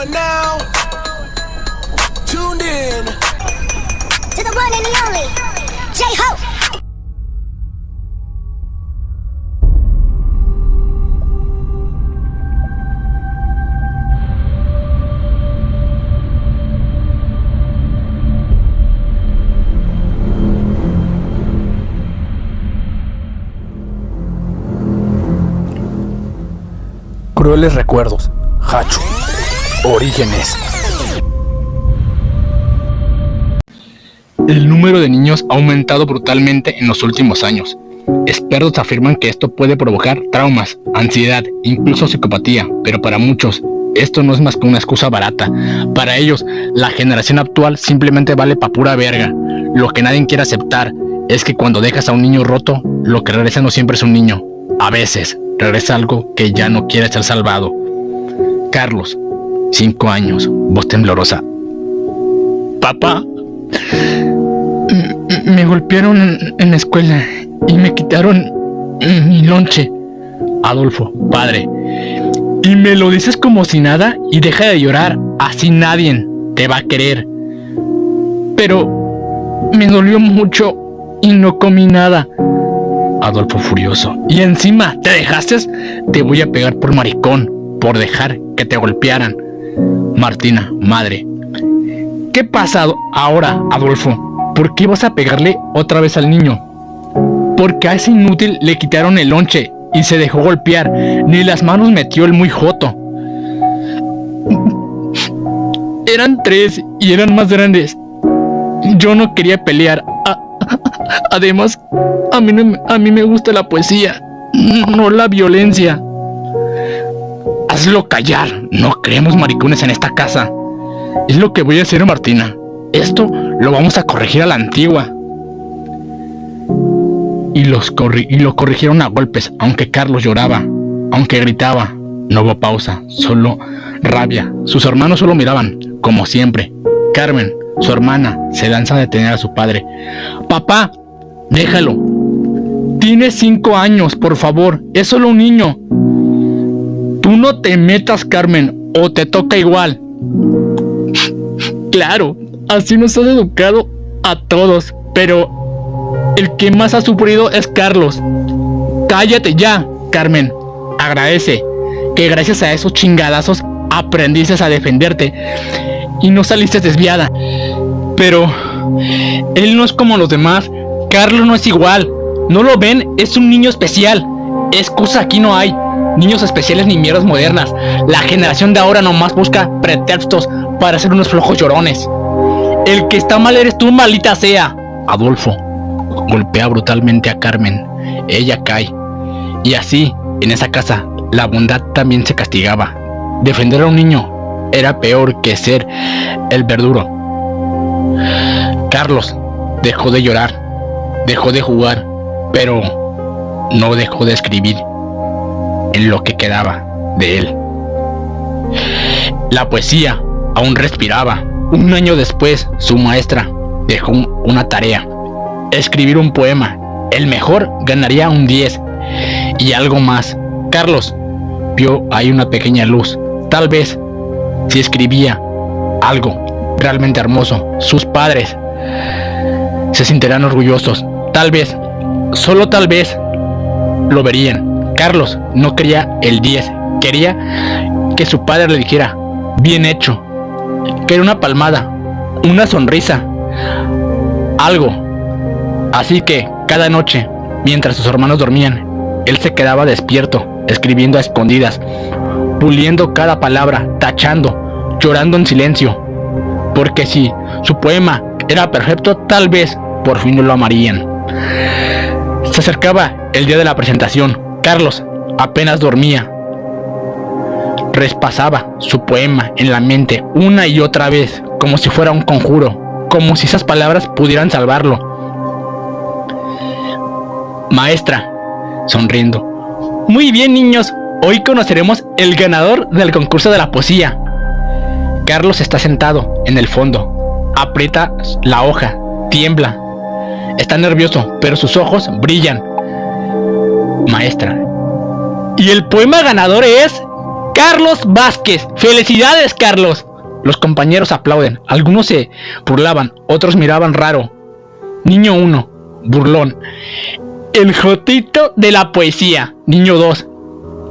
are now tuned in to the one and the only J-Hope. Crueles recuerdos. Hachu. Orígenes. El número de niños ha aumentado brutalmente en los últimos años. Expertos afirman que esto puede provocar traumas, ansiedad, incluso psicopatía, pero para muchos, esto no es más que una excusa barata. Para ellos, la generación actual simplemente vale pa' pura verga. Lo que nadie quiere aceptar es que cuando dejas a un niño roto, lo que regresa no siempre es un niño. A veces, regresa algo que ya no quiere ser salvado. Carlos, 5 años, voz temblorosa. Papá, me golpearon en la escuela y me quitaron mi lonche. Adolfo, padre. Y me lo dices como si nada y deja de llorar, así nadie te va a querer. Pero me dolió mucho y no comí nada. Adolfo furioso. Y encima, ¿te dejaste? Te voy a pegar por maricón, por dejar que te golpearan. Martina, madre. ¿Qué pasa ahora, Adolfo? ¿Por qué vas a pegarle otra vez al niño? Porque a ese inútil le quitaron el lonche y se dejó golpear. Ni las manos metió el muy joto. Eran 3 y eran más grandes. Yo no quería pelear. Además, a mí me gusta la poesía, no la violencia. Hazlo callar, no creemos maricones en esta casa. Es lo que voy a hacer, Martina. Esto lo vamos a corregir a la antigua. Y lo corrigieron a golpes, aunque Carlos lloraba, aunque gritaba. No hubo pausa, solo rabia. Sus hermanos solo miraban, como siempre. Carmen, su hermana, se lanza a detener a su padre. Papá, déjalo. Tiene 5 años, por favor. Es solo un niño. Tú no te metas, Carmen, o te toca igual. Claro, así nos has educado a todos, pero el que más ha sufrido es Carlos. Cállate ya, Carmen. Agradece que gracias a esos chingadazos aprendiste a defenderte y no saliste desviada. Pero él no es como los demás. Carlos no es igual. ¿No lo ven? Es un niño especial. Excusa aquí no hay. Niños especiales ni mierdas modernas. La generación de ahora nomás busca pretextos para ser unos flojos llorones. El que está mal eres tú, maldita sea. Adolfo golpea brutalmente a Carmen. Ella cae. Y así, en esa casa, la bondad también se castigaba. Defender a un niño era peor que ser el verduro. Carlos dejó de llorar, dejó de jugar, pero no dejó de escribir en lo que quedaba de él. La poesía aún respiraba. Un año después, su maestra dejó una tarea: escribir un poema. El mejor ganaría un 10 y algo más. Carlos vio ahí una pequeña luz. Tal vez, si escribía algo realmente hermoso, sus padres se sentirán orgullosos. Tal vez, solo tal vez, lo verían. Carlos no quería el 10, quería que su padre le dijera: bien hecho. Quería una palmada, una sonrisa, algo. Así que cada noche, mientras sus hermanos dormían, él se quedaba despierto, escribiendo a escondidas, puliendo cada palabra, tachando, llorando en silencio. Porque si su poema era perfecto, tal vez por fin no lo amarían. Se acercaba el día de la presentación. Carlos apenas dormía. Repasaba su poema en la mente una y otra vez, como si fuera un conjuro, como si esas palabras pudieran salvarlo. Maestra, sonriendo: muy bien, niños, hoy conoceremos el ganador del concurso de la poesía. Carlos está sentado en el fondo, aprieta la hoja, tiembla, está nervioso, pero sus ojos brillan. Maestra: ¿y el poema ganador es? Carlos Vázquez. ¡Felicidades, Carlos! Los compañeros aplauden. Algunos se burlaban, otros miraban raro. Niño 1, burlón. El jotito de la poesía. Niño 2.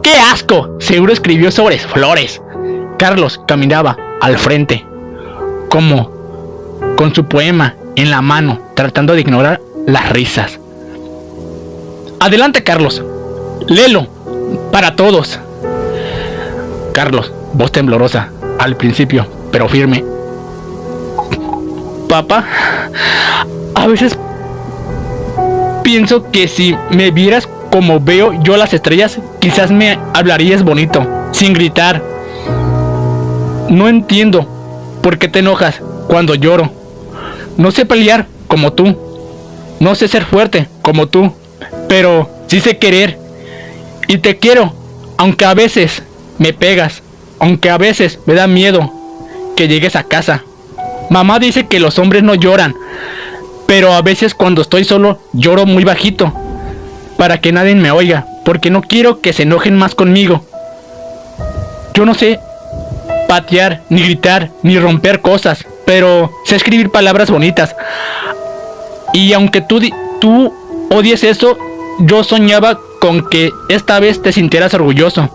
¡Qué asco! Seguro escribió sobre flores. Carlos caminaba al frente, como con su poema en la mano, tratando de ignorar las risas. Adelante, Carlos. Léelo para todos. Carlos, voz temblorosa, al principio, pero firme. Papá, a veces pienso que si me vieras como veo yo las estrellas, quizás me hablarías bonito, sin gritar. No entiendo por qué te enojas cuando lloro. No sé pelear como tú. No sé ser fuerte como tú. Pero sí sé querer. Y te quiero, aunque a veces me pegas. Aunque a veces me da miedo que llegues a casa. Mamá dice que los hombres no lloran. Pero a veces cuando estoy solo lloro muy bajito, para que nadie me oiga, porque no quiero que se enojen más conmigo. Yo no sé patear, ni gritar, ni romper cosas, pero sé escribir palabras bonitas. Y aunque tú odies eso, yo soñaba con que esta vez te sintieras orgulloso.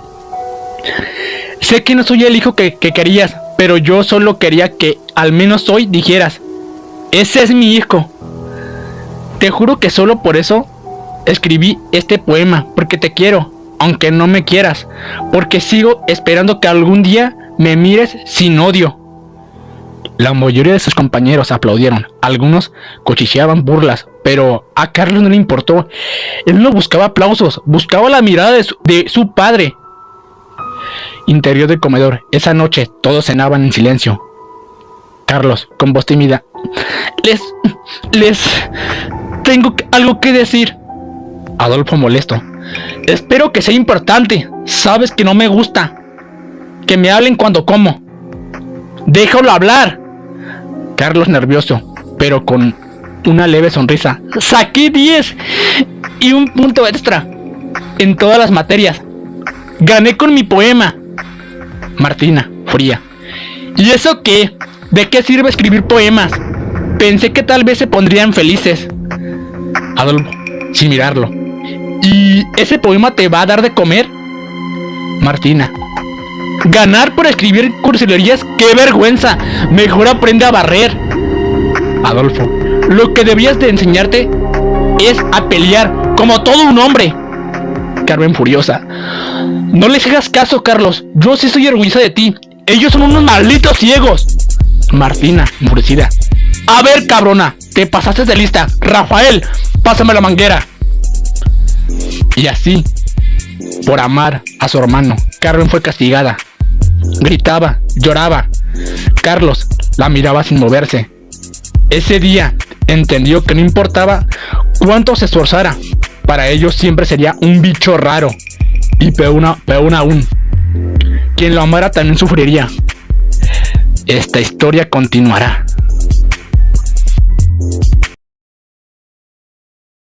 Sé que no soy el hijo que querías, pero yo solo quería que al menos hoy dijeras: ese es mi hijo. Te juro que solo por eso escribí este poema, porque te quiero, aunque no me quieras, porque sigo esperando que algún día me mires sin odio. La mayoría de sus compañeros aplaudieron, algunos cuchicheaban burlas, pero a Carlos no le importó. Él no buscaba aplausos, buscaba la mirada de su padre. Interior del comedor. Esa noche todos cenaban en silencio. Carlos, con voz tímida: Les tengo algo que decir. Adolfo, molesto: espero que sea importante. Sabes que no me gusta que me hablen cuando como. Déjalo hablar. Carlos, nervioso, pero con una leve sonrisa: saqué 10 y un punto extra en todas las materias. Gané con mi poema. Martina, fría: ¿y eso qué? ¿De qué sirve escribir poemas? Pensé que tal vez se pondrían felices. Adolfo, sin mirarlo: ¿y ese poema te va a dar de comer? Martina: ganar por escribir cursilerías, ¡qué vergüenza! Mejor aprende a barrer. Adolfo: lo que debías de enseñarte es a pelear como todo un hombre. Carmen, furiosa: no les hagas caso, Carlos. Yo sí estoy orgullosa de ti. Ellos son unos malditos ciegos. Martina, enfurecida: a ver, cabrona, te pasaste de lista. Rafael, pásame la manguera. Y así, por amar a su hermano, Carmen fue castigada. Gritaba, lloraba. Carlos la miraba sin moverse. Ese día entendió que no importaba cuánto se esforzara, para ellos siempre sería un bicho raro. Y peor aún, quien lo amara también sufriría. Esta historia continuará.